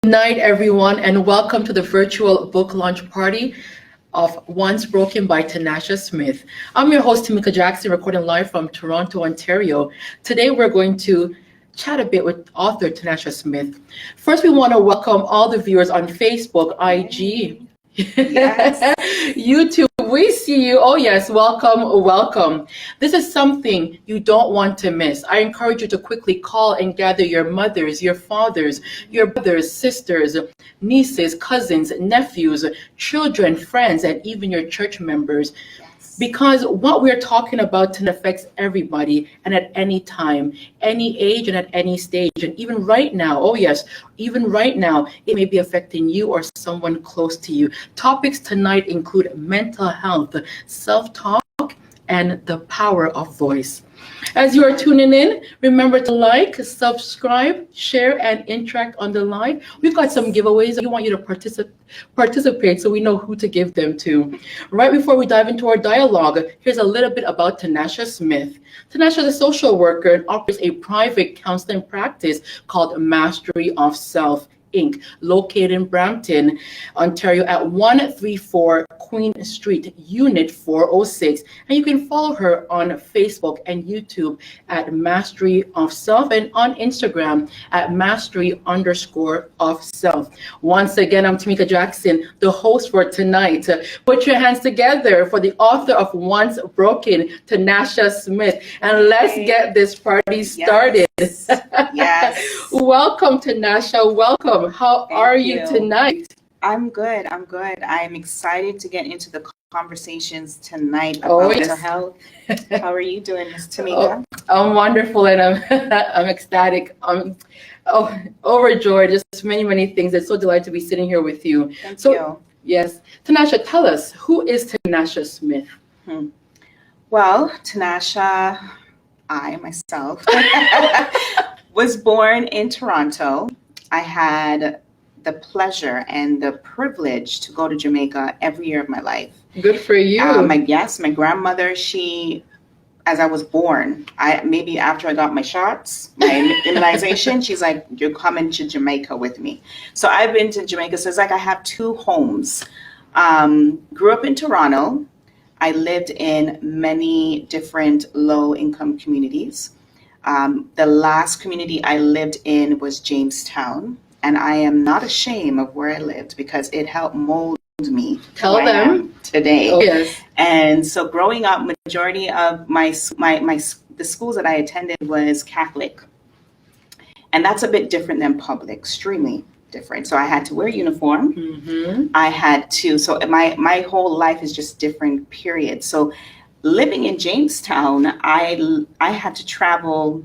Night, everyone, and welcome to the virtual book launch party of Once Broken by Tanasha Smith. I'm your host, Tamika Jackson, recording live from Toronto, Ontario. Today, we're going to chat a bit with author Tanasha Smith. First, we want to welcome all the viewers on Facebook, IG, Yes. YouTube. We see you. Oh, yes. Welcome. This is something you don't want to miss. I encourage you to quickly call and gather your mothers, your fathers, your brothers, sisters, nieces, cousins, nephews, children, friends, and even your church members. Because what we're talking about tonight affects everybody and at any time, any age and at any stage. And even right now, oh yes, even right now, it may be affecting you or someone close to you. Topics tonight include mental health, self-talk, and the power of voice. As you are tuning in, remember to like, subscribe, share, and interact on the live. We've got some giveaways. We want you to participate so we know who to give them to. Right before we dive into our dialogue, here's a little bit about Tanasha Smith. Tanasha is a social worker and operates a private counseling practice called Mastery of Self, Inc., located in Brampton, Ontario at 134 Queen Street, Unit 406. And you can follow her on Facebook and YouTube at Mastery of Self and on Instagram at Mastery_of_Self. Once again, I'm Tamika Jackson, the host for tonight. Put your hands together for the author of Once Broken, Tanasha Smith. And let's get this party started. Yes. Welcome, Tanasha. Welcome. How are you tonight? I'm good. I'm excited to get into the conversations tonight about mental health. How are you doing, Ms. Tamika? I'm wonderful, and I'm ecstatic. I'm overjoyed. Just many things. I'm so delighted to be sitting here with you. Thank you. Yes. Tanasha, tell us, who is Tanasha Smith? Well, Tanasha, I myself was born in Toronto. I had the pleasure and the privilege to go to Jamaica every year of my life. Good for you. My grandmother, as I was born, maybe after I got my shots, my immunization, she's like, you're coming to Jamaica with me. So I've been to Jamaica. So it's like I have two homes. Grew up in Toronto. I lived in many different low-income communities. The last community I lived in was Jamestown, and I am not ashamed of where I lived because it helped mold me Tell them today. Oh, yes. And so growing up, majority of the schools that I attended was Catholic, and that's a bit different than public, extremely different. So I had to wear a uniform. I had to. So my whole life is just different. Period. So living in Jamestown, I had to travel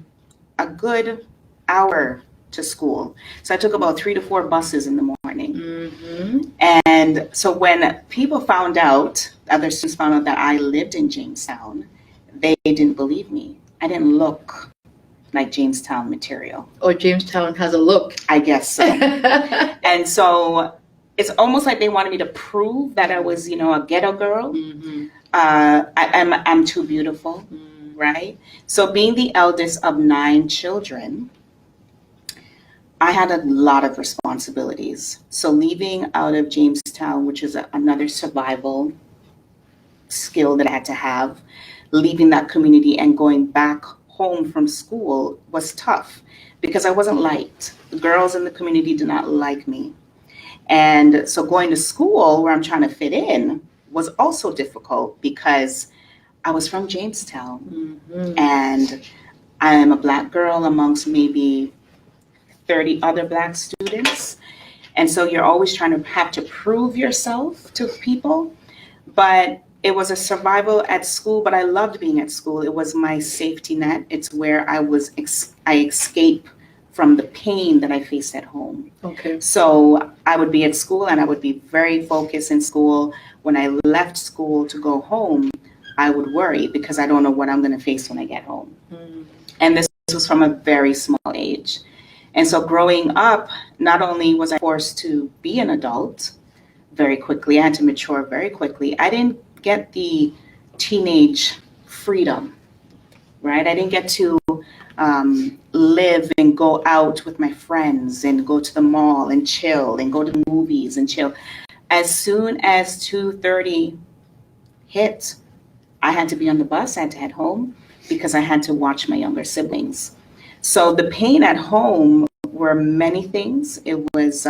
a good hour to school. So I took about 3 to 4 buses in the morning. And so when people found out, other students found out that I lived in Jamestown, they didn't believe me. I didn't look like Jamestown material. Or Jamestown has a look. I guess so. And so it's almost like they wanted me to prove that I was, a ghetto girl. I'm too beautiful, right? So being the eldest of 9 children, I had a lot of responsibilities. So leaving out of Jamestown, which is another survival skill that I had to have, leaving that community and going back home from school was tough because I wasn't liked. The girls in the community did not like me. And so going to school where I'm trying to fit in was also difficult because I was from Jamestown and I am a Black girl amongst maybe 30 other Black students. And so you're always trying to have to prove yourself to people. But it was a survival at school, but I loved being at school. It was my safety net. It's where I escape from the pain that I faced at home. Okay. So I would be at school and I would be very focused in school. When I left school to go home, I would worry because I don't know what I'm going to face when I get home. And this was from a very small age. And so growing up, not only was I forced to be an adult very quickly, I had to mature very quickly. I didn't get the teenage freedom, right? I didn't get to live and go out with my friends and go to the mall and chill and go to the movies and chill. As soon as 2:30 hit, I had to be on the bus. I had to head home because I had to watch my younger siblings. So the pain at home were many things. It was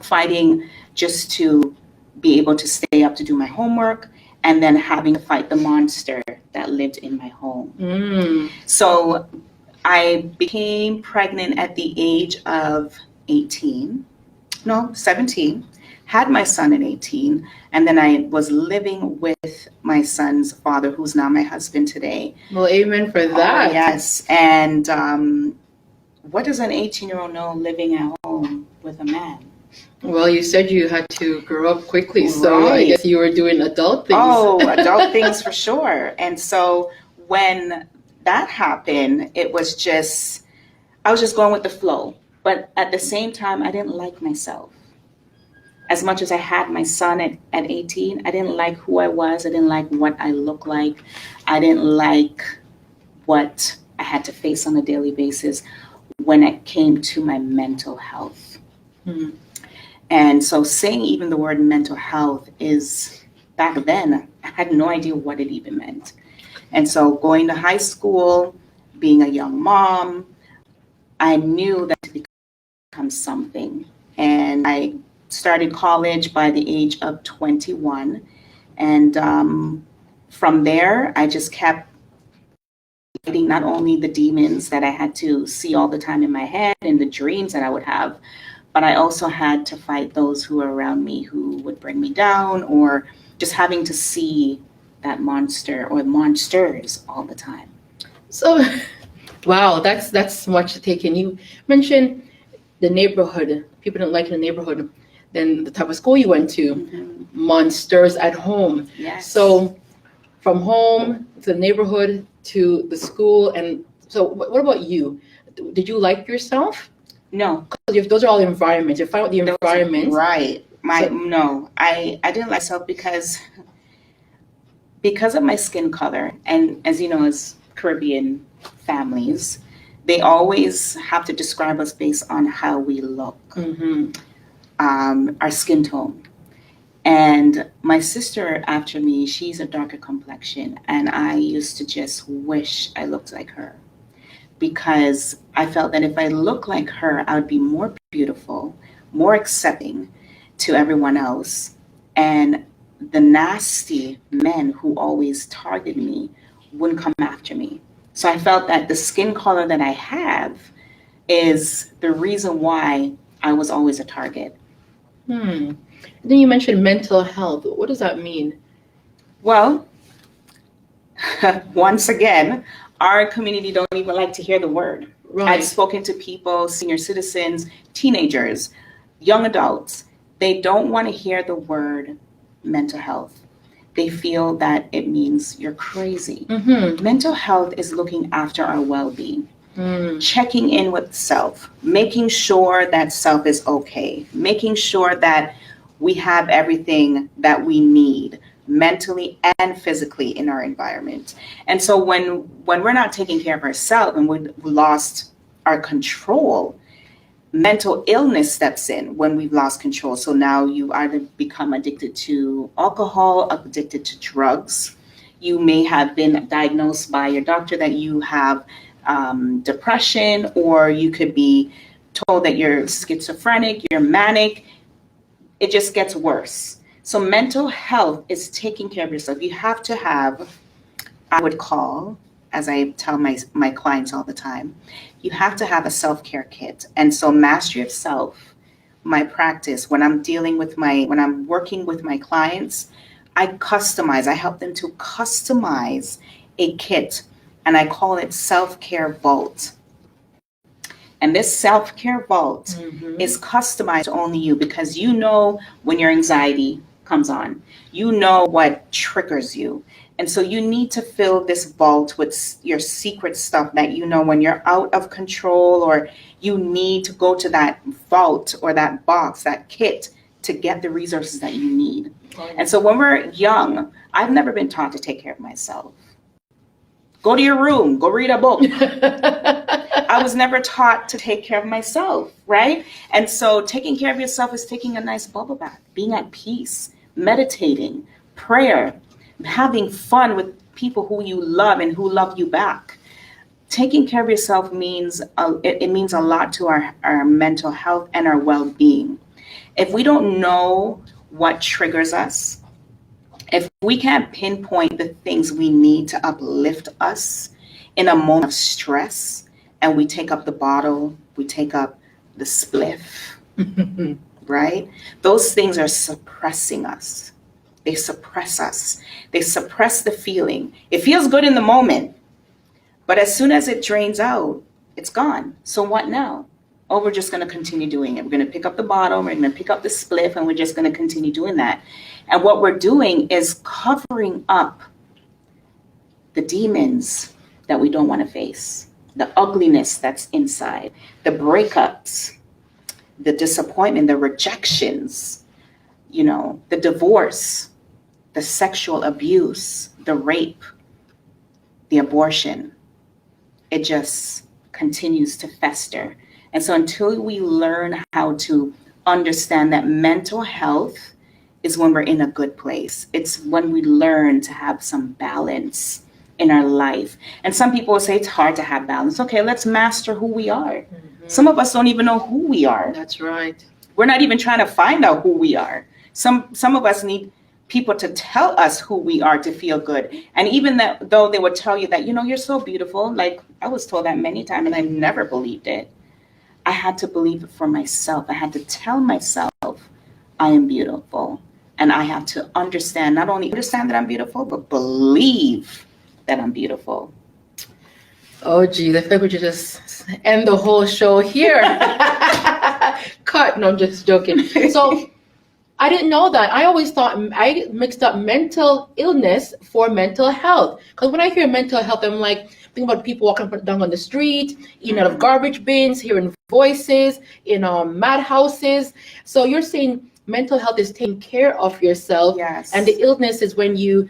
fighting just to be able to stay up to do my homework, and then having to fight the monster that lived in my home. So I became pregnant at the age of 17, had my son at 18, and then I was living with my son's father, who's now my husband today. Well, amen for that. Yes. And what does an 18-year-old know living at home with a man? Well, you said you had to grow up quickly, so I guess you were doing adult things. Oh, adult things for sure. And so when that happened, it was just, I was just going with the flow. But at the same time, I didn't like myself. As much as I had my son at 18, I didn't like who I was. I didn't like what I looked like. I didn't like what I had to face on a daily basis when it came to my mental health. And so saying even the word mental health is, back then, I had no idea what it even meant. And so going to high school, being a young mom, I knew that to become something. And I started college by the age of 21. And from there, I just kept fighting not only the demons that I had to see all the time in my head and the dreams that I would have, but I also had to fight those who were around me who would bring me down, or just having to see that monster or monsters all the time. So, wow, that's much to take in. You mentioned the neighborhood. People didn't like the neighborhood. Then the type of school you went to, monsters at home. Yes. So from home to the neighborhood to the school. And so what about you? Did you like yourself? No. Those are all environments. You find out the environment. Right. No, I didn't like myself because of my skin color. And as you know, as Caribbean families, they always have to describe us based on how we look, our skin tone. And my sister after me, she's a darker complexion. And I used to just wish I looked like her, because I felt that if I looked like her, I would be more beautiful, more accepting to everyone else. And the nasty men who always targeted me wouldn't come after me. So I felt that the skin color that I have is the reason why I was always a target. Then you mentioned mental health. What does that mean? Well, once again, our community don't even like to hear the word. Right. I've spoken to people, senior citizens, teenagers, young adults. They don't want to hear the word mental health. They feel that it means you're crazy. Mental health is looking after our well-being, checking in with self, making sure that self is okay, making sure that we have everything that we need mentally and physically in our environment. And so when we're not taking care of ourselves and we've lost our control, mental illness steps in when we've lost control. So now you either become addicted to alcohol, addicted to drugs. You may have been diagnosed by your doctor that you have depression, or you could be told that you're schizophrenic, you're manic. It just gets worse. So mental health is taking care of yourself. You have to have, I would call, as I tell my clients all the time, you have to have a self-care kit. And so Mastery of Self, my practice, when I'm working with my clients, I help them to customize a kit, and I call it Self-Care Vault. And this self-care vault is customized to only you, because you know when your anxiety comes on, you know what triggers you. And so you need to fill this vault with your secret stuff that you know when you're out of control, or you need to go to that vault or that box, that kit, to get the resources that you need. And so when we're young, I've never been taught to take care of myself. Go to your room, go read a book. I was never taught to take care of myself, right? And so taking care of yourself is taking a nice bubble bath, being at peace, meditating, prayer, having fun with people who you love and who love you back. Taking care of yourself means it means a lot to our mental health and our well-being. If we don't know what triggers us, if we can't pinpoint the things we need to uplift us in a moment of stress, and we take up the bottle, we take up the spliff, right? Those things are suppressing us. They suppress us. They suppress the feeling. It feels good in the moment, but as soon as it drains out, it's gone. So what now? Oh, we're just going to continue doing it. We're going to pick up the bottle, we're going to pick up the spliff, and we're just going to continue doing that. And what we're doing is covering up the demons that we don't want to face, the ugliness that's inside, the breakups, the disappointment, the rejections, the divorce, the sexual abuse, the rape, the abortion. It just continues to fester. And so until we learn how to understand that mental health is when we're in a good place, it's when we learn to have some balance in our life. And some people will say it's hard to have balance. Okay, let's master who we are. Mm-hmm. Some of us don't even know who we are. That's right. We're not even trying to find out who we are. Some of us need people to tell us who we are to feel good. And even that, though they would tell you that, you're so beautiful. Like, I was told that many times and I never believed it. I had to believe it for myself. I had to tell myself I am beautiful. And I have to understand, not only understand that I'm beautiful, but believe that I'm beautiful. Oh, geez, I feel like we should just end the whole show here. Cut. No, I'm just joking. So I didn't know that. I always thought I mixed up mental illness for mental health. Because when I hear mental health, I'm like, think about people walking up and down on the street, eating out of garbage bins, hearing voices in madhouses. So you're saying mental health is taking care of yourself. Yes. And the illness is when you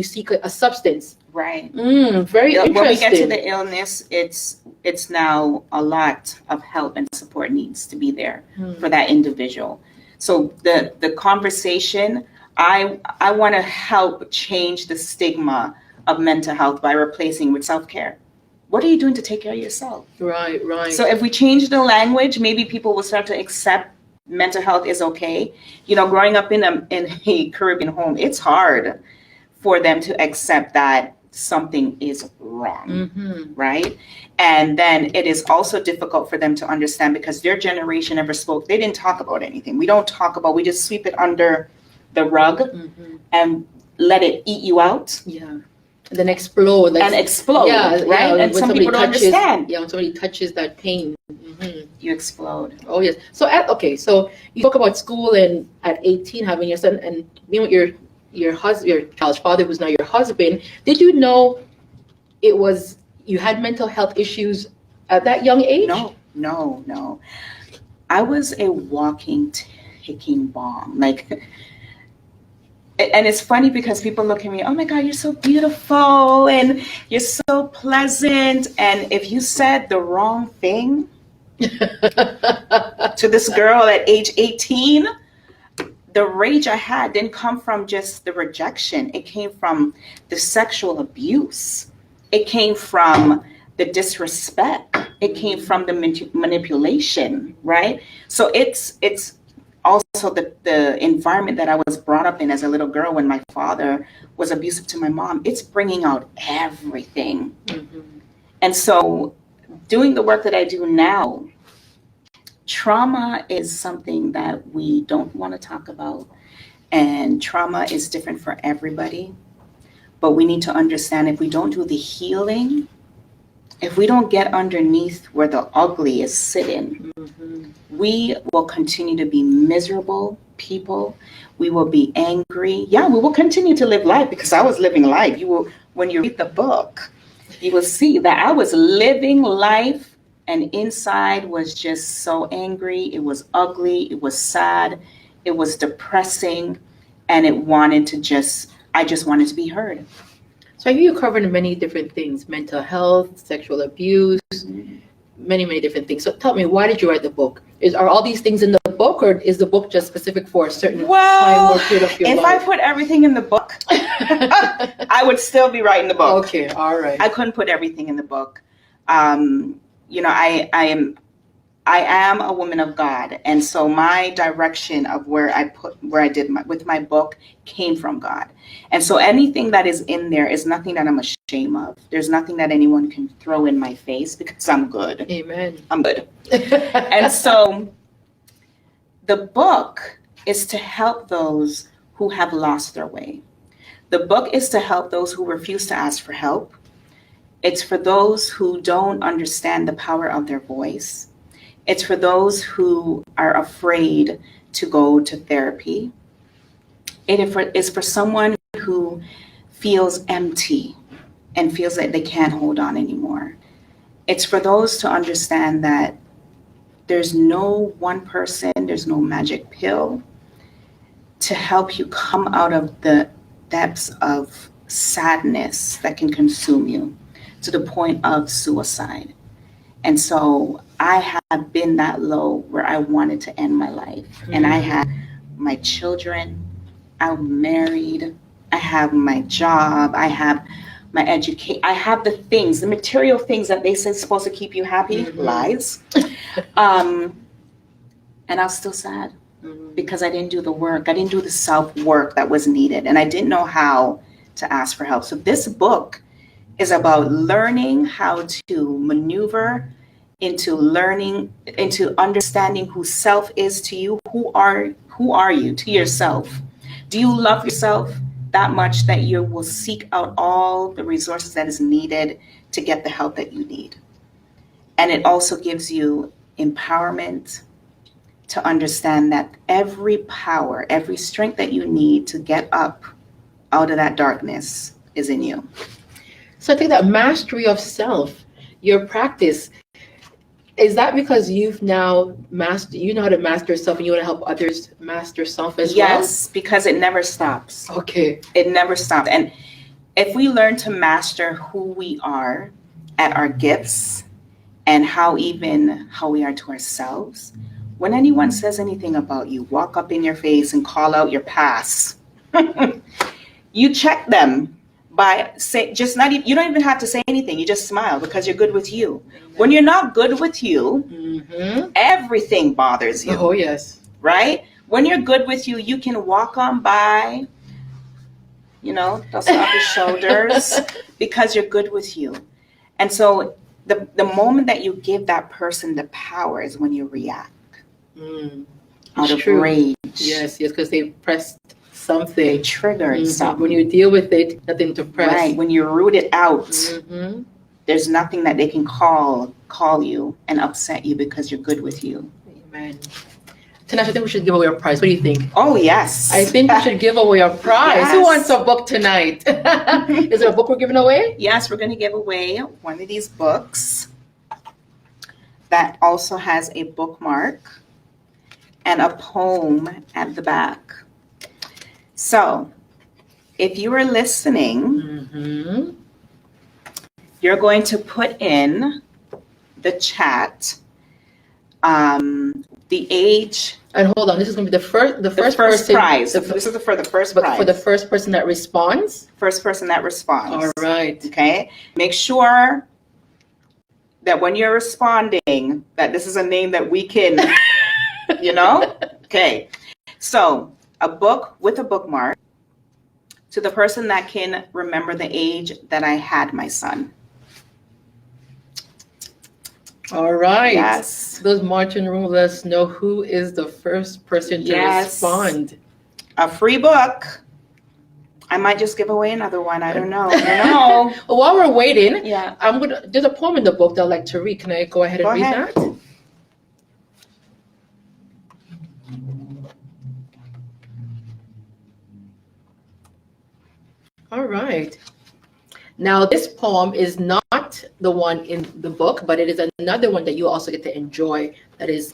seek a substance. Right. Very interesting. When we get to the illness, it's now a lot of help and support needs to be there for that individual. So the conversation, I want to help change the stigma of mental health by replacing with self-care. What are you doing to take care of yourself? Right. So if we change the language, maybe people will start to accept mental health is okay. Growing up in a Caribbean home, it's hard for them to accept that something is wrong, right? And then it is also difficult for them to understand because their generation never spoke. They didn't talk about anything. We don't talk about, we just sweep it under the rug and let it eat you out. Yeah. And then explode. Right? Yeah, and some people don't understand. Yeah, when somebody touches that pain. You explode. Oh, yes. So, so you talk about school and at 18 having your son and being with your husband, your child's father, who's now your husband. Did you know you had mental health issues at that young age? No. I was a walking, ticking bomb. And it's funny because people look at me, oh my God, you're so beautiful and you're so pleasant. And if you said the wrong thing to this girl at age 18, the rage I had didn't come from just the rejection. It came from the sexual abuse. It came from the disrespect. It came from the manipulation, right? So it's also the environment that I was brought up in as a little girl when my father was abusive to my mom. It's bringing out everything. And so doing the work that I do now, trauma is something that we don't want to talk about. And trauma is different for everybody. But we need to understand if we don't do the healing, if we don't get underneath where the ugly is sitting, we will continue to be miserable people. We will be angry. Yeah, we will continue to live life because I was living life. When you read the book, you will see that I was living life and inside was just so angry. It was ugly. It was sad. It was depressing. And I just wanted to be heard. So I hear you covered many different things: mental health, sexual abuse. many, many different things. So tell me, why did you write the book? Are all these things in the book, or is the book just specific for a certain time or period of your if life? I put everything in the book, I would still be writing the book. Okay, all right. I couldn't put everything in the book. I am a woman of God, and so my direction of where I did with my book came from God. And so anything that is in there is nothing that I'm ashamed of. There's nothing that anyone can throw in my face because I'm good. Amen. I'm good. And so the book is to help those who have lost their way. The book is to help those who refuse to ask for help. It's for those who don't understand the power of their voice. It's for those who are afraid to go to therapy. It is for someone who feels empty and feels like they can't hold on anymore. It's for those to understand that there's no one person, there's no magic pill to help you come out of the depths of sadness that can consume you to the point of suicide. And so I have been that low where I wanted to end my life. And I had my children, I'm married, I have my job, I have my education, I have the things, the material things that they say supposed to keep you happy, lies. And I was still sad because I didn't do the work. I didn't do the self-work that was needed. And I didn't know how to ask for help. So this book is about learning how to maneuver into understanding who self is to you. Who are you to yourself? Do you love yourself that much that you will seek out all the resources that is needed to get the help that you need? And it also gives you empowerment to understand that every power, every strength that you need to get up out of that darkness is in you. So I think that mastery of self, your practice, is that because you've now you know how to master yourself and you want to help others master self as well? Yes, because it never stops. Okay. It never stops. And if we learn to master who we are at our gifts and how we are to ourselves, when anyone says anything about you, walk up in your face and call out your past, you check them by you don't even have to say anything. You just smile because you're good with you. When you're not good with you, everything bothers you. Oh, yes. Right? When you're good with you, you can walk on by, dust off your shoulders because you're good with you. And so the moment that you give that person the power is when you react out of rage. Yes, because they pressed something. They triggered something. When you deal with it, nothing to press. Right. When you root it out, there's nothing that they can call you and upset you because you're good with you. Amen. Tanasha, I think we should give away a prize. What do you think? Oh, yes. I think we should give away a prize. Yes. Who wants a book tonight? Is there a book we're giving away? Yes, we're going to give away one of these books that also has a bookmark and a poem at the back. So, if you are listening, you're going to put in the chat the age. And hold on, this is going to be the first person, prize. This is for the first prize. For the first person that responds? First person that responds. All right. Okay. Make sure that when you're responding, that this is a name that we can, Okay. So, a book with a bookmark to the person that can remember the age that I had my son. All right. Yes. Those Martin room, let us know who is the first person to respond. A free book. I might just give away another one. I don't know. Well, while we're waiting, Yeah. There's a poem in the book that I'd like to read. Can I go ahead and read that? All right. Now, this poem is not the one in the book, but it is another one that you also get to enjoy. That is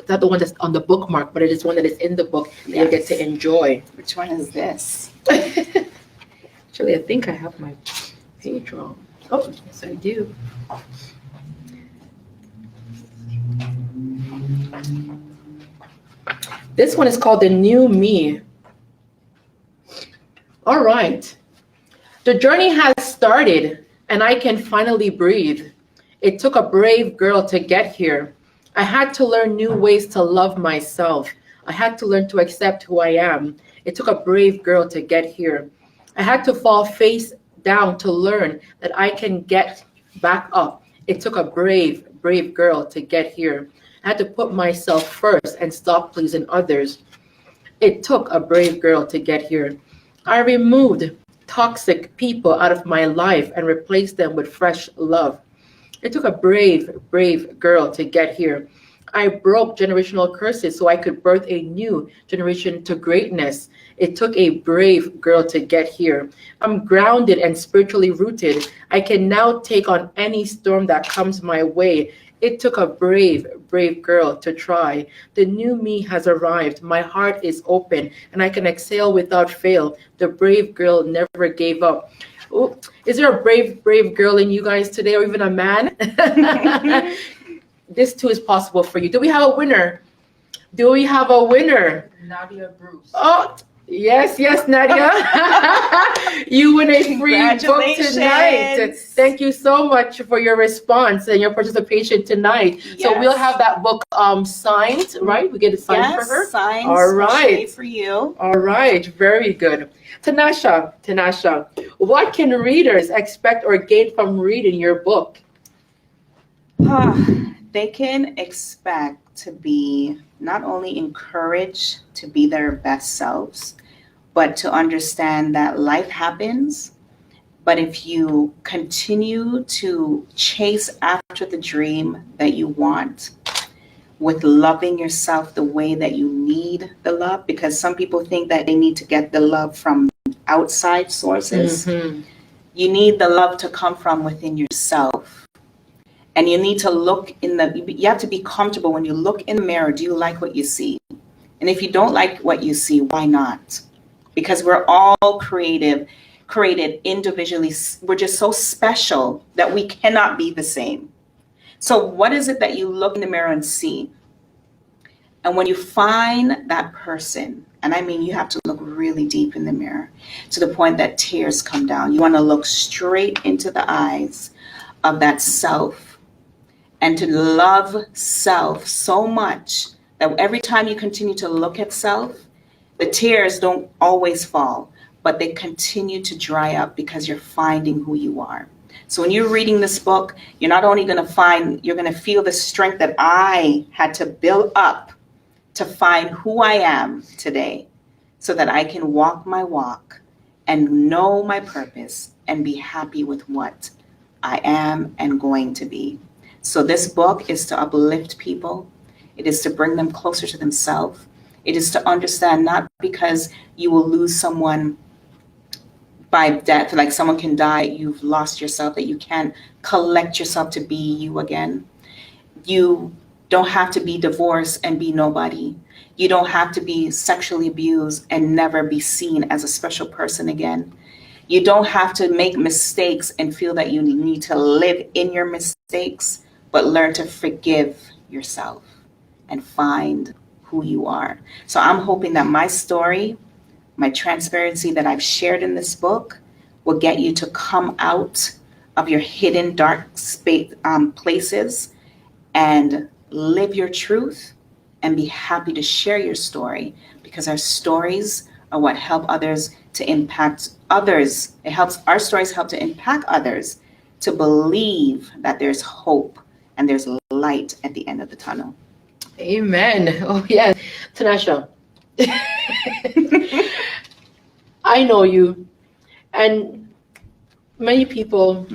not the one that's on the bookmark, but it is one that is in the book that you get to enjoy. Which one is this? Actually, I think I have my page wrong. Oh, yes, I do. Okay, here we go. All right. Now, this poem is not the one in the book, but it is another one that you also get to enjoy. That is the one that's on the bookmark, but it is one that is in the book that you get to enjoy. Actually, I think I have my page wrong. Oh, yes, I do. Actually, I think I have my page wrong. This one is called The New Me. All right. The journey has started, and I can finally breathe. It took a brave girl to get here. I had to learn new ways to love myself. I had to learn to accept who I am. It took a brave girl to get here. I had to fall face down to learn that I can get back up. It took a brave, brave girl to get here. I had to put myself first and stop pleasing others. It took a brave girl to get here. I removed toxic people out of my life and replaced them with fresh love. It took a brave, brave girl to get here. I broke generational curses so I could birth a new generation to greatness. It took a brave girl to get here. I'm grounded and spiritually rooted. I can now take on any storm that comes my way. It took a brave, brave girl to try. The new me has arrived. My heart is open and I can exhale without fail. The brave girl never gave up. Ooh, is there a brave, brave girl in you guys today, or even a man? This too is possible for you. Do we have a winner? Do we have a winner? Nadia Bruce. Oh, yes, Nadia. You win a free book tonight. Thank you so much for your response and your participation tonight. Yes. So we'll have that book signed, right? We get it signed for her? Signed. All right. For you. All right, very good. Tanasha, what can readers expect or gain from reading your book? They can expect to be not only encouraged to be their best selves, but to understand that life happens. But if you continue to chase after the dream that you want, with loving yourself the way that you need the love, because some people think that they need to get the love from outside sources. Mm-hmm. You need the love to come from within yourself. And you need to you have to be comfortable when you look in the mirror. Do you like what you see? And if you don't like what you see, why not? Because we're all created individually. We're just so special that we cannot be the same. So what is it that you look in the mirror and see? And when you find that person, and I mean, you have to look really deep in the mirror to the point that tears come down. You want to look straight into the eyes of that self and to love self so much that every time you continue to look at self, the tears don't always fall, but they continue to dry up because you're finding who you are. So when you're reading this book, you're not only going to feel the strength that I had to build up to find who I am today so that I can walk my walk and know my purpose and be happy with what I am and going to be. So this book is to uplift people. It is to bring them closer to themselves. It is to understand not because you will lose someone by death, like someone can die, you've lost yourself, that you can't collect yourself to be you again. You don't have to be divorced and be nobody. You don't have to be sexually abused and never be seen as a special person again. You don't have to make mistakes and feel that you need to live in your mistakes, but learn to forgive yourself and find who you are. So I'm hoping that my story, my transparency that I've shared in this book will get you to come out of your hidden dark places and live your truth and be happy to share your story, because our stories are what help others to impact others. Our stories help to impact others to believe that there's hope and there's light at the end of the tunnel. Amen. Oh, yes. Tanasha, I know you, and many people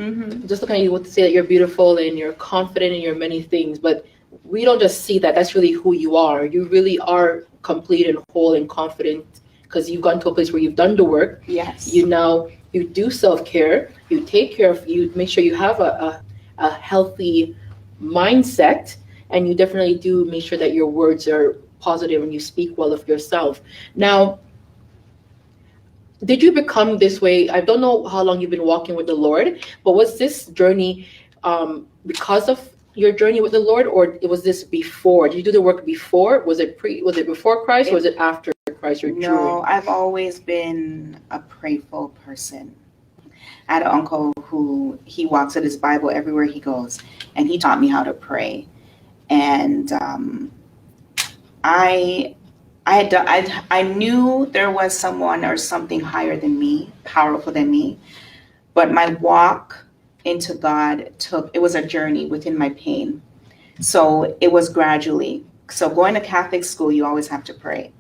just look at you to say that you're beautiful and you're confident in your many things, but we don't just see that. That's really who you are. You really are complete and whole and confident because you've gotten to a place where you've done the work. Yes. You do self-care. You take care of you. Make sure you have a healthy mindset, and you definitely do make sure that your words are positive and you speak well of yourself. Now, did you become this way? I don't know how long you've been walking with the Lord, but was this journey because of your journey with the Lord, or was this before? Did you do the work before? Was it before Christ, or was it after Christ? Your No, journey. I've always been a prayerful person. I had an uncle who he walks with his Bible everywhere he goes, and he taught me how to pray. And I I knew there was someone or something higher than me, powerful than me, but my walk into God it was a journey within my pain. So it was gradually. So going to Catholic school, you always have to pray.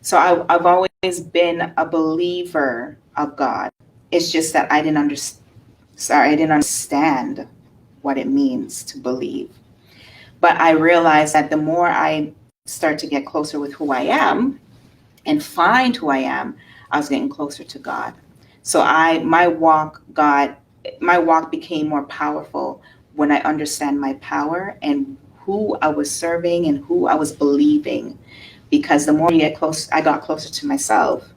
So I've always been a believer of God. It's just that I didn't understand. Sorry, I didn't understand what it means to believe. But I realized that the more I start to get closer with who I am and find who I am, I was getting closer to God. So my walk became more powerful when I understand my power and who I was serving and who I was believing. Because the more I got closer to myself,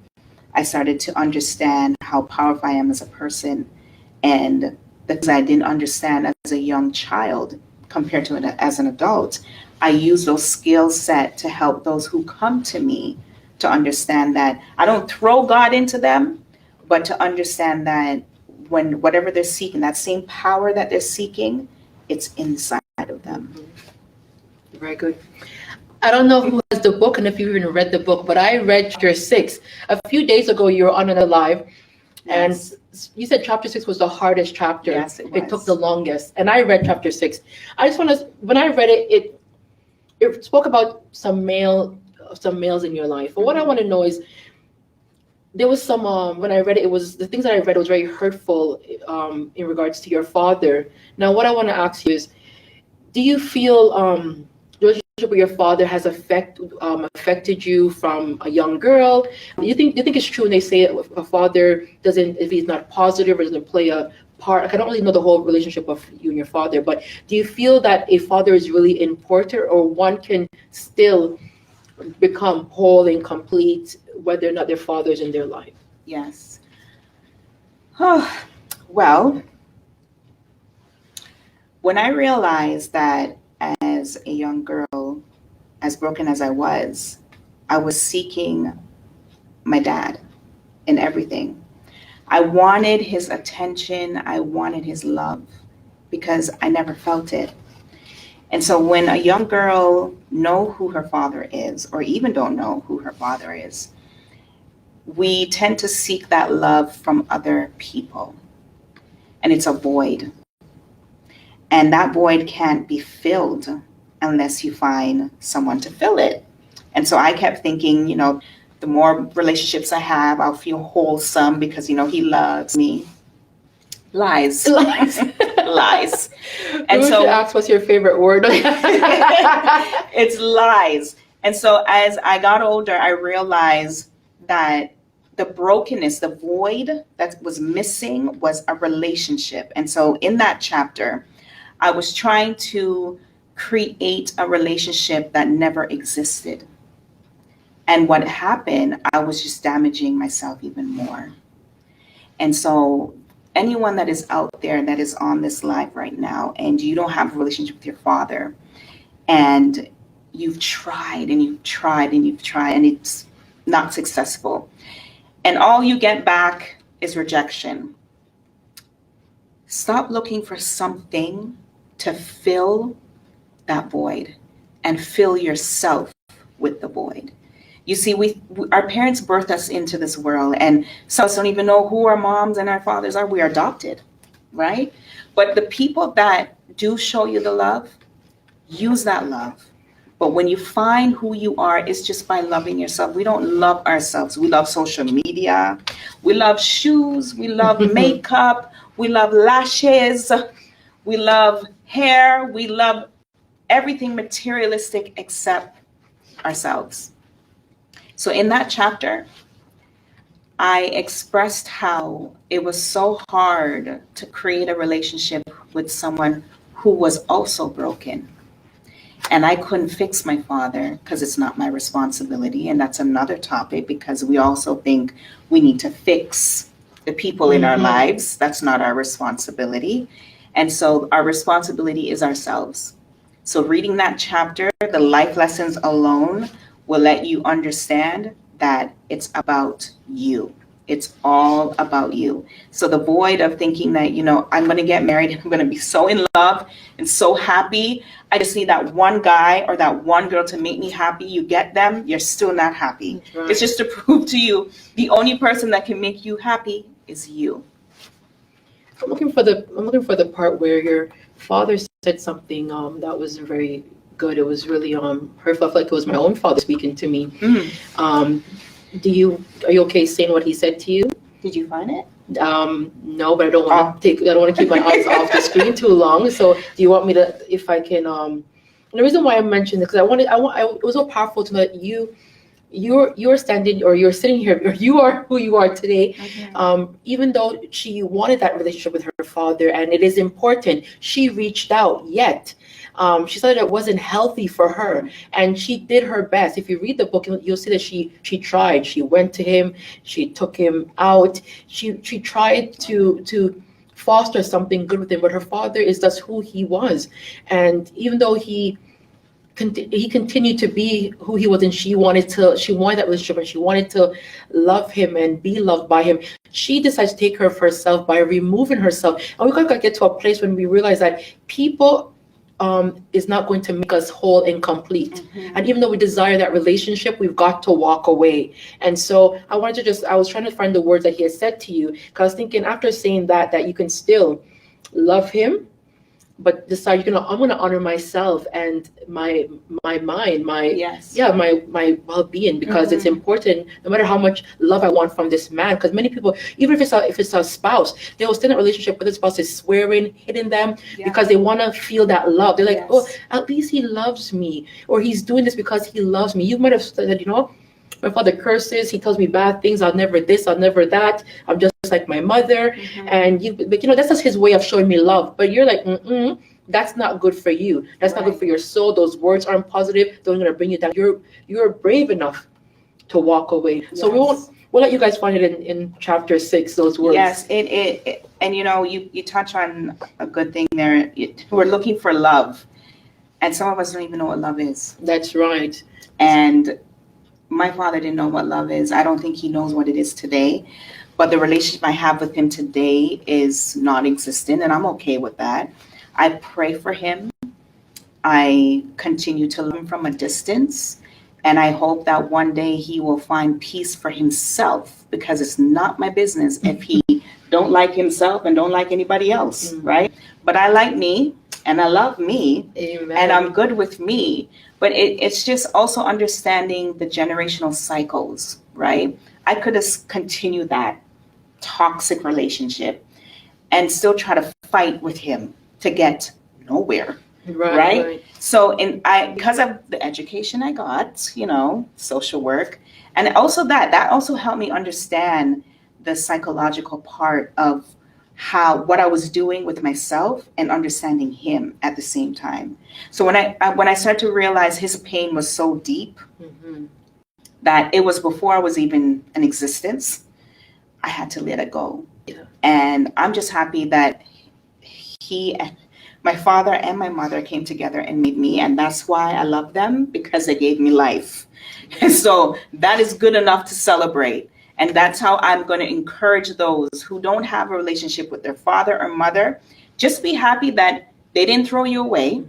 I started to understand how powerful I am as a person, and the things I didn't understand as a young child compared to as an adult. I use those skill set to help those who come to me to understand that I don't throw God into them, but to understand that when whatever they're seeking, that same power that they're seeking, it's inside of them. Very good. I don't know who has the book and if you even read the book, but I read chapter 6. A few days ago, you were on another live, Yes. and you said chapter 6 was the hardest chapter. Yes, it It took was. the longest. And I read chapter 6. I just want to, when I read it, it spoke about some males in your life. But what I want to know is, there was some, when I read it, it was, the things that I read was very hurtful in regards to your father. Now, what I want to ask you is, do you feel the relationship with your father has affected you from a young girl? Do you think it's true when they say if a father doesn't, if he's not positive or doesn't play a part? I don't really know the whole relationship of you and your father, but do you feel that a father is really important, or one can still become whole and complete whether or not their father is in their life? Yes. Well, when I realized that as a young girl, as broken as I was seeking my dad in everything. I wanted his attention, I wanted his love because I never felt it. And so when a young girl know who her father is, or even don't know who her father is, we tend to seek that love from other people. And it's a void. And that void can't be filled unless you find someone to fill it. And so I kept thinking, the more relationships I have, I'll feel wholesome because, he loves me. Lies. Lies. Lies. And And so, so ask what's your favorite word. it's lies. And so as I got older, I realized that the brokenness, the void that was missing was a relationship. And so in that chapter, I was trying to create a relationship that never existed. And what happened, I was just damaging myself even more. And so anyone that is out there that is on this live right now and you don't have a relationship with your father, and you've tried and you've tried and you've tried and it's not successful, and all you get back is rejection, stop looking for something to fill that void and fill yourself with the void. You see, our parents birthed us into this world, and some of us don't even know who our moms and our fathers are. We are adopted, right? But the people that do show you the love, use that love. But when you find who you are, it's just by loving yourself. We don't love ourselves. We love social media. We love shoes. We love makeup. We love lashes. We love hair. We love everything materialistic except ourselves. So in that chapter, I expressed how it was so hard to create a relationship with someone who was also broken. And I couldn't fix my father because it's not my responsibility. And that's another topic, because we also think we need to fix the people in our lives. That's not our responsibility. And so our responsibility is ourselves. So reading that chapter, the life lessons alone will let you understand that it's about you. It's all about you. So the void of thinking that, I'm going to get married and I'm going to be so in love and so happy. I just need that one guy or that one girl to make me happy. You get them, you're still not happy. Right. It's just to prove to you the only person that can make you happy is you. I'm looking for the part where your father said something that was very good. It was really hurtful. I felt like it was my own father speaking to me. Are you okay saying what he said to you? Did you find it? No, but I don't want to keep my eyes off the screen too long. So do you want me to, if I can, and the reason why I mentioned it, because it was so powerful to know that you're standing, or you're sitting here, or you are who you are today. Okay. Even though she wanted that relationship with her father, and it is important, she reached out, yet she said it wasn't healthy for her, and she did her best. If you read the book, you'll see that she tried. She went to him, she took him out, she tried to foster something good with him, but her father is just who he was. And even though he continued to be who he was, and she wanted that relationship, and she wanted to love him and be loved by him, she decides to take care of herself by removing herself. And we gotta get to a place when we realize that people is not going to make us whole and complete. And even though we desire that relationship, we've got to walk away. And so I was trying to find the words that he had said to you, because I was thinking, after saying that you can still love him, but decide I'm gonna honor myself and my mind, my well-being, because it's important. No matter how much love I want from this man, because many people, even if it's a spouse, they will stay in a relationship where the spouse is swearing, hitting them, because they want to feel that love. They're like, oh, at least he loves me, or he's doing this because he loves me. You might have said, my father curses, he tells me bad things, I'll never this, I'll never that, I'm just like my mother. And that's just his way of showing me love. But you're like, that's not good for you. That's not good for your soul. Those words aren't positive. They're going to bring you down. You're brave enough to walk away. So we'll let you guys find it in chapter 6, those words. Yes, it and you touch on a good thing there. We're looking for love, and some of us don't even know what love is. That's right. And my father didn't know what love is. I don't think he knows what it is today. But the relationship I have with him today is non-existent, and I'm okay with that. I pray for him. I continue to love him from a distance, and I hope that one day he will find peace for himself, because it's not my business if he don't like himself and don't like anybody else, right? But I like me, and I love me. Amen. And I'm good with me. But it's just also understanding the generational cycles, right? I could have continued that toxic relationship and still try to fight with him to get nowhere, right? So because of the education I got, social work, and also that also helped me understand the psychological part of what I was doing with myself and understanding him at the same time. So when I started to realize his pain was so deep that it was before I was even in existence, I had to let it go. Yeah. And I'm just happy that my father and my mother came together and made me, and that's why I love them, because they gave me life. And so that is good enough to celebrate. And that's how I'm going to encourage those who don't have a relationship with their father or mother. Just be happy that they didn't throw you away,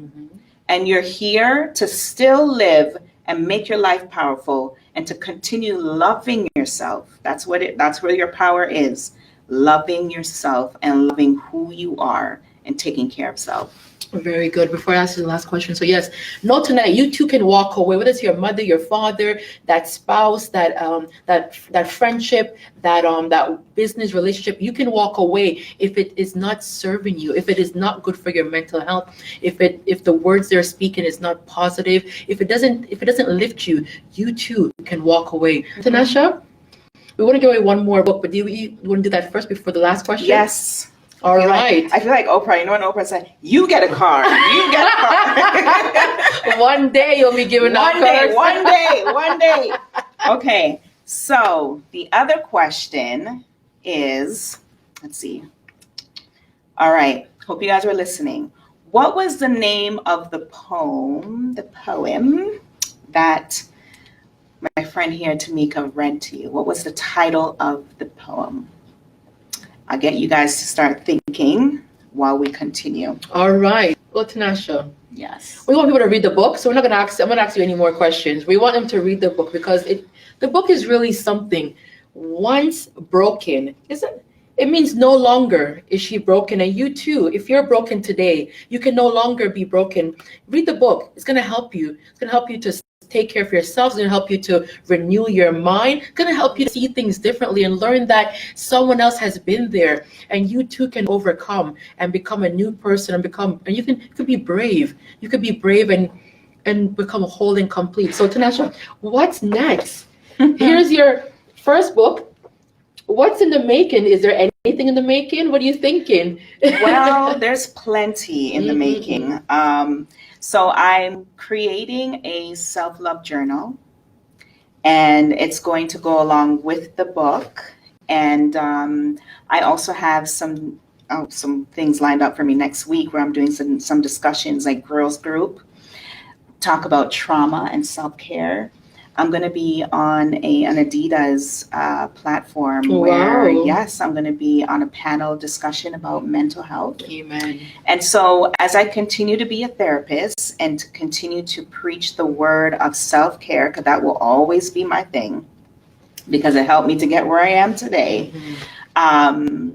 and you're here to still live and make your life powerful, and to continue loving yourself. That's where your power is. Loving yourself and loving who you are and taking care of self. Very good. Before I ask you the last question, so yes, know tonight you too can walk away, whether it's your mother, your father, that spouse, that friendship, that business relationship. You can walk away if it is not serving you, if it is not good for your mental health, if the words they're speaking is not positive, if it doesn't lift you, you too can walk away. Tanasha, we want to give away one more book, but do you want to do that first before the last question? Yes. All right. I feel like Oprah. You know when Oprah said, "You get a car. You get a car." One day you'll be giving out cars. One day. Okay. So the other question is, let's see. All right. Hope you guys were listening. What was the name of the poem that my friend here, Tamika, read to you? What was the title of the poem? I'll get you guys to start thinking while we continue. All right. Well, Tanasha, Yes. we want people to read the book, so I'm going to ask you any more questions. We want them to read the book because the book is really something. Once broken, it means no longer is she broken. And you too, if you're broken today, you can no longer be broken. Read the book. It's going to help you. It's going to help you to take care of yourself. It's going to help you to renew your mind. It's going to help you to see things differently and learn that someone else has been there and you too can overcome and become a new person and you could be brave. You could be brave and become whole and complete. So Tanasha, what's next? Here's your first book. What's in the making? Is there anything in the making? What are you thinking? Well, there's plenty in the making. So I'm creating a self-love journal, and it's going to go along with the book. And I also have some things lined up for me next week where I'm doing some discussions, like girls group, talk about trauma and self-care. I'm going to be on an Adidas platform where, yes, I'm going to be on a panel discussion about mental health. Amen. And so as I continue to be a therapist and to continue to preach the word of self-care, because that will always be my thing, because it helped me to get where I am today. My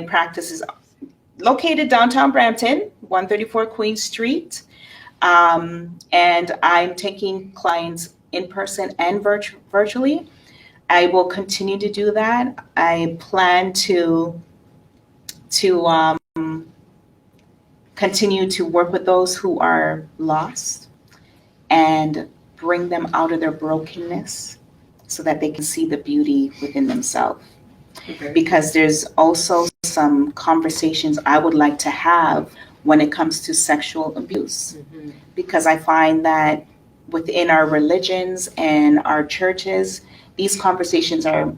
practice is located downtown Brampton, 134 Queen Street. And I'm taking clients in person and virtually. I will continue to do that. I plan to continue to work with those who are lost and bring them out of their brokenness so that they can see the beauty within themselves. Okay. Because there's also some conversations I would like to have when it comes to sexual abuse, because I find that within our religions and our churches, these conversations are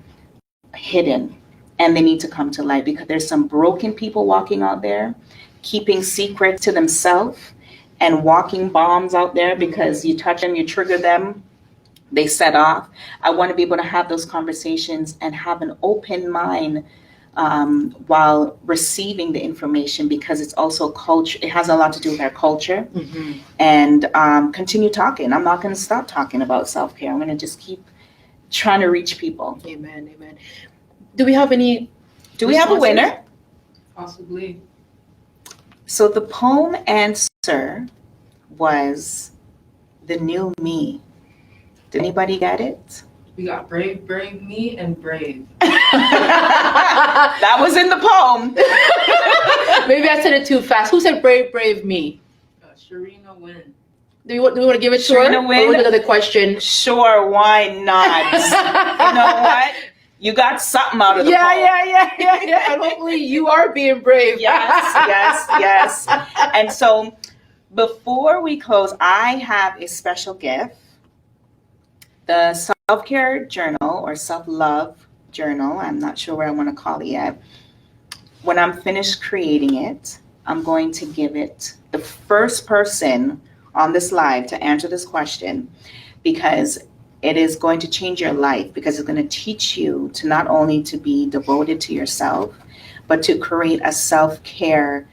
hidden and they need to come to light, because there's some broken people walking out there, keeping secrets to themselves and walking bombs out there because you touch them, you trigger them, they set off. I want to be able to have those conversations and have an open mind while receiving the information, because it's also culture. It has a lot to do with our culture. And continue talking. I'm not going to stop talking about self-care. I'm going to just keep trying to reach people. Amen. Amen. Do we have any? Do we have a winner? Possibly. So the poem answer was The New Me. Did anybody get it? We got brave, brave me, and brave. That was in the poem. Maybe I said it too fast. Who said brave, brave me? Sharina Wynn. Do we want to give it to her? Sharina Wynn? Or another question? Sure, why not? You know what? You got something out of the poem. Yeah. And hopefully you are being brave. Yes. And so before we close, I have a special gift. The self-care journal or self-love journal, I'm not sure what I want to call it yet. When I'm finished creating it, I'm going to give it the first person on this live to answer this question, because it is going to change your life, because it's going to teach you to not only to be devoted to yourself, but to create a self-care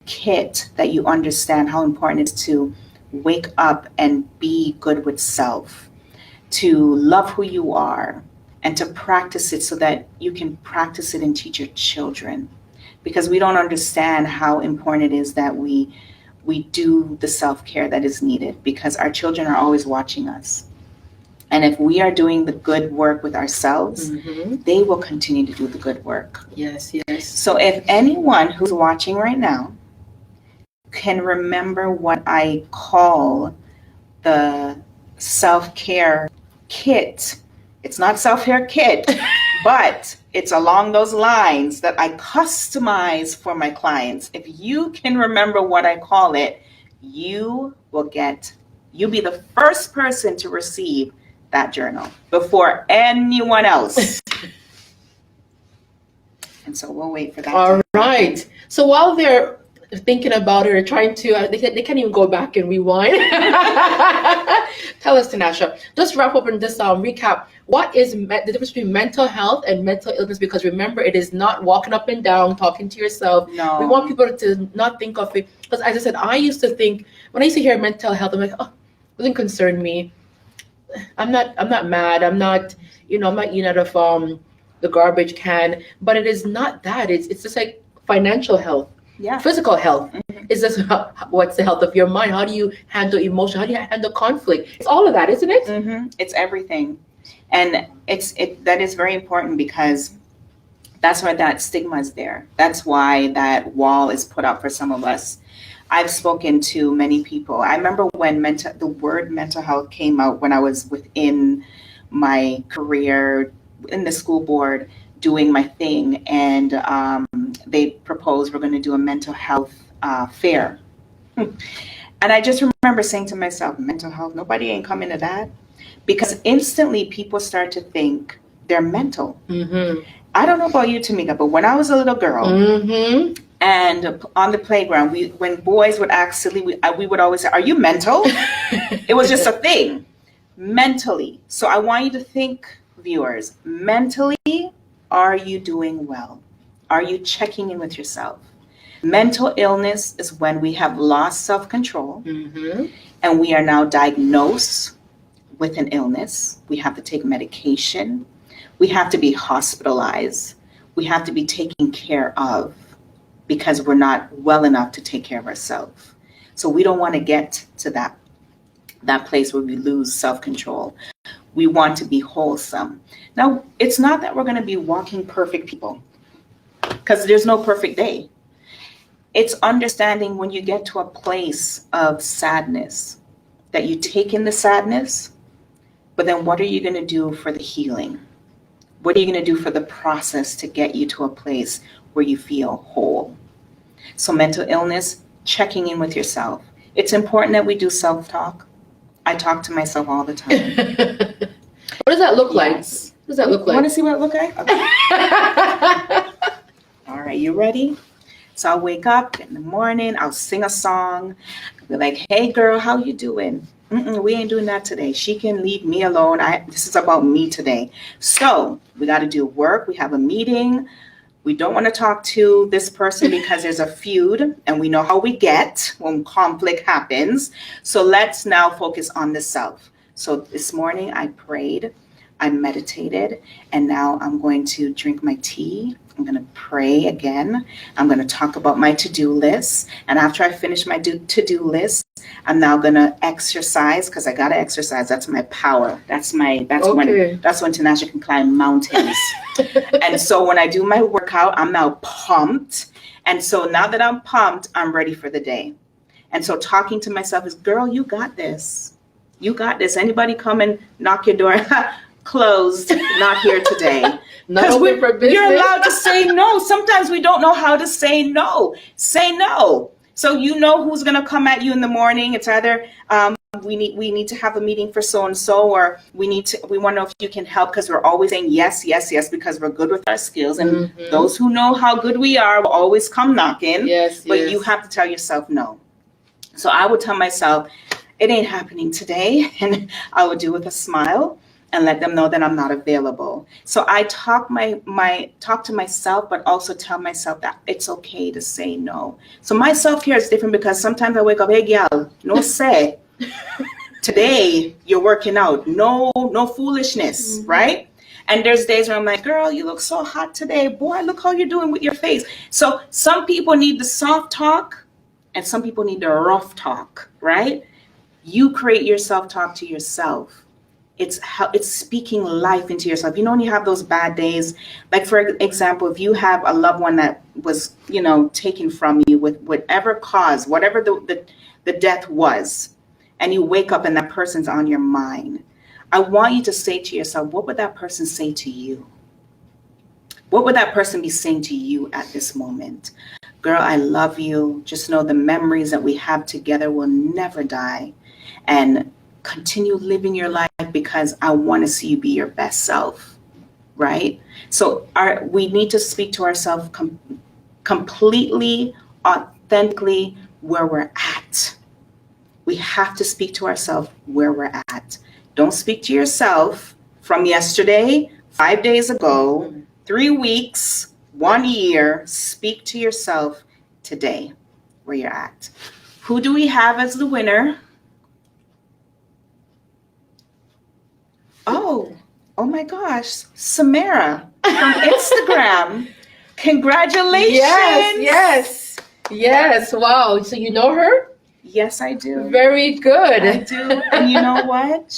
kit that you understand how important it is to wake up and be good with self, to love who you are, and to practice it so that you can practice it and teach your children. Because we don't understand how important it is that we do the self-care that is needed, because our children are always watching us. And if we are doing the good work with ourselves, they will continue to do the good work. Yes. So if anyone who's watching right now can remember what I call the self-care kit, it's not self-care kit, but it's along those lines that I customize for my clients. If you can remember what I call it, you'll be the first person to receive that journal before anyone else. And so we'll wait for that. All right. So while they're thinking about it or trying to, they can't even go back and rewind. Tell us, Tanasha. Just wrap up in this recap. What is the difference between mental health and mental illness? Because remember, it is not walking up and down, talking to yourself. No. We want people to not think of it. Because as I said, I used to think, when I used to hear mental health, I'm like, oh, it doesn't concern me. I'm not mad. I'm not eating out of the garbage can. But it is not that. It's just like financial health. Yeah. Physical health is this what's the health of your mind? How do you handle emotion? How do you handle conflict? It's all of that, isn't it? It's everything, and that is very important because that's why that stigma is there. That's why that wall is put up for some of us. I've spoken to many people. I remember when the word mental health came out when I was within my career in the school board doing my thing, and they proposed we're going to do a mental health fair. And I just remember saying to myself, mental health, nobody ain't coming to that. Because instantly people start to think they're mental. I don't know about you, Tamika, but when I was a little girl and on the playground, when boys would ask silly, we would always say, are you mental? It was just a thing. Mentally. So I want you to think, viewers, mentally, are you doing well? Are you checking in with yourself? Mental illness is when we have lost self-control and we are now diagnosed with an illness. We have to take medication. We have to be hospitalized. We have to be taken care of because we're not well enough to take care of ourselves. So we don't want to get to that place where we lose self-control. We want to be wholesome. Now, it's not that we're going to be walking perfect people, because there's no perfect day. It's understanding when you get to a place of sadness, that you take in the sadness, but then what are you going to do for the healing? What are you going to do for the process to get you to a place where you feel whole? So mental illness, checking in with yourself. It's important that we do self-talk. I talk to myself all the time. What does that look like? Yes. What does that look like? Want to see what it looks like? Okay. All right, you ready? So I'll wake up in the morning, I'll sing a song, I'll be like, hey girl, how you doing? We ain't doing that today. She can leave me alone. This is about me today. So we got to do work. We have a meeting. We don't want to talk to this person because there's a feud and we know how we get when conflict happens. So let's now focus on the self. So this morning I prayed, I meditated, and now I'm going to drink my tea. I'm going to pray again. I'm going to talk about my to-do list. And after I finish my to-do list, I'm now going to exercise because I got to exercise. That's my power. That's when Tanasha can climb mountains. And so when I do my workout, I'm now pumped. And so now that I'm pumped, I'm ready for the day. And so talking to myself is, girl, you got this. You got this. Anybody come and knock your door? Closed, not here today. You're allowed to say no. Sometimes we don't know how to say no. Say no. So you know who's going to come at you in the morning. It's either we need to have a meeting for so and so, or we want to know if you can help, because we're always saying yes, yes, yes, because we're good with our skills. And those who know how good we are will always come knocking. Yes, but you have to tell yourself no. So I would tell myself, it ain't happening today, and I would do it with a smile and let them know that I'm not available. So I talk to myself, but also tell myself that it's okay to say no. So my self-care is different because sometimes I wake up, hey, gal, no say. Today you're working out. No foolishness, right? And there's days where I'm like, girl, you look so hot today. Boy, look how you're doing with your face. So some people need the soft talk and some people need the rough talk, right? You create your self-talk to yourself. It's speaking life into yourself. You know, when you have those bad days, like for example, if you have a loved one that was, taken from you with whatever cause, whatever the death was, and you wake up and that person's on your mind, I want you to say to yourself, what would that person say to you? What would that person be saying to you at this moment? Girl, I love you. Just know the memories that we have together will never die. And continue living your life because I want to see you be your best self, right? So we need to speak to ourselves completely, authentically where we're at. We have to speak to ourselves where we're at. Don't speak to yourself from yesterday, 5 days ago, 3 weeks, 1 year. Speak to yourself today where you're at. Who do we have as the winner? Oh my gosh, Samara from Instagram. Congratulations. Yes. Wow. So you know her? Yes, I do. Very good. I do. And you know what?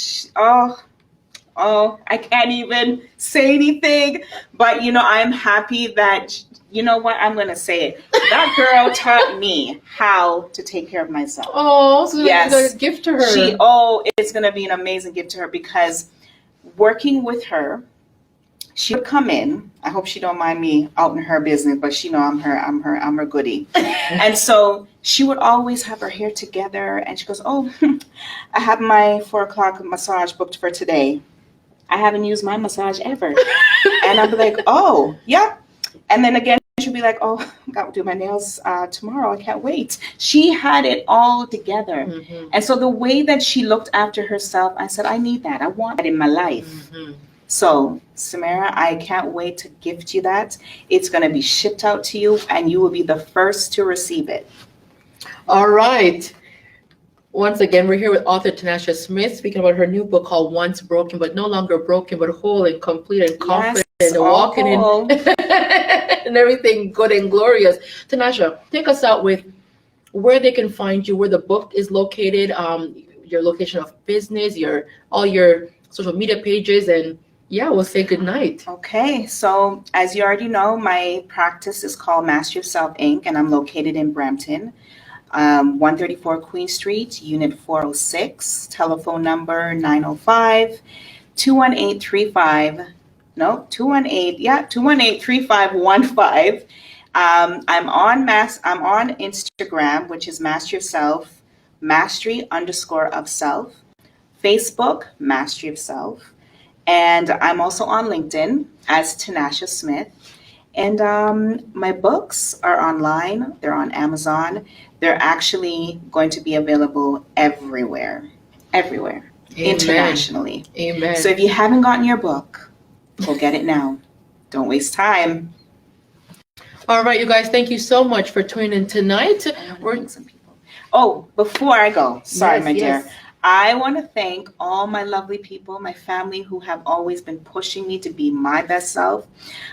I can't even say anything. But, I'm happy that, you know what? I'm going to say it. That girl taught me how to take care of myself. Oh, so yes. You're going to gift to her. It's going to be an amazing gift to her because working with her, she would come in. I hope she don't mind me out in her business, but she know I'm her goodie. And so she would always have her hair together, and she goes, "Oh, I have my 4:00 massage booked for today. I haven't used my massage ever." And I'd be like, "Oh, yeah." And then again, she'd be like, "Oh, I got to do my nails tomorrow. I can't wait." She had it all together. Mm-hmm. And so the way that she looked after herself, I said, I need that. I want that in my life. Mm-hmm. So, Samara, I can't wait to gift you that. It's going to be shipped out to you, and you will be the first to receive it. All right. Once again, we're here with author Tanasha Smith, speaking about her new book called Once Broken, but No Longer Broken, but Whole and Complete and Confident and walking in and everything good and glorious. Tanasha, take us out with where they can find you, where the book is located, your location of business, all your social media pages, and yeah, we'll say good night. Okay, so as you already know, my practice is called Master Yourself Inc., and I'm located in Brampton, 134 Queen Street, Unit 406, telephone number 218-3515. I'm on Instagram, which is Master Yourself, Mastery_of_self, Facebook, Mastery of Self. And I'm also on LinkedIn as Tanasha Smith. And my books are online. They're on Amazon. They're actually going to be available everywhere, Amen. Internationally. Amen. So if you haven't gotten your book, go get it now. Don't waste time. All right, you guys, thank you so much for tuning in tonight. Some people. Oh, before I go, sorry, yes, my dear. Yes. I want to thank all my lovely people, my family who have always been pushing me to be my best self.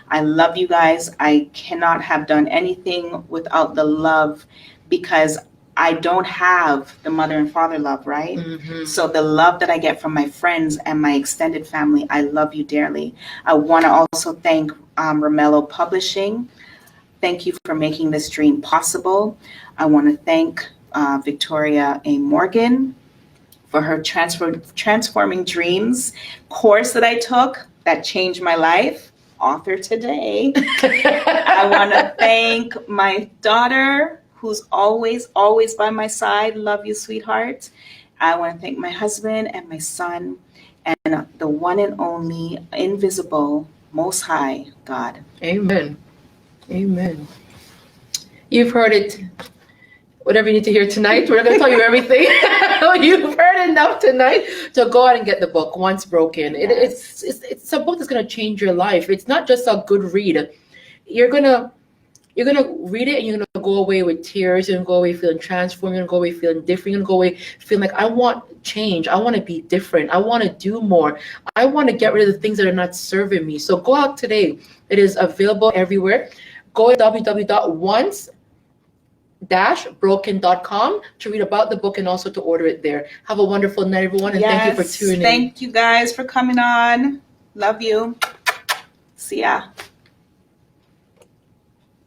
I love you guys. I cannot have done anything without the love because I don't have the mother and father love, right? Mm-hmm. So the love that I get from my friends and my extended family, I love you dearly. I want to also thank Romello Publishing. Thank you for making this dream possible. I want to thank Victoria A. Morgan for her Transforming Dreams course that I took that changed my life. Author today. I want to thank my daughter who's always by my side. Love you, sweetheart. I want to thank my husband and my son and the one and only invisible, most high God. Amen. Amen. You've heard it. Whatever you need to hear tonight, we're not going to tell you everything. You've heard enough tonight to go out and get the book, Once Broken. It's a book that's going to change your life. It's not just a good read. You're gonna read it and you're gonna go away with tears. You're gonna go away feeling transformed. You're gonna go away feeling different. You're gonna go away feeling like I want change. I want to be different. I want to do more. I want to get rid of the things that are not serving me. So go out today. It is available everywhere. Go to www.once-broken.com to read about the book and also to order it there. Have a wonderful night, everyone, and thank you for tuning in. Thank you guys for coming on. Love you. See ya.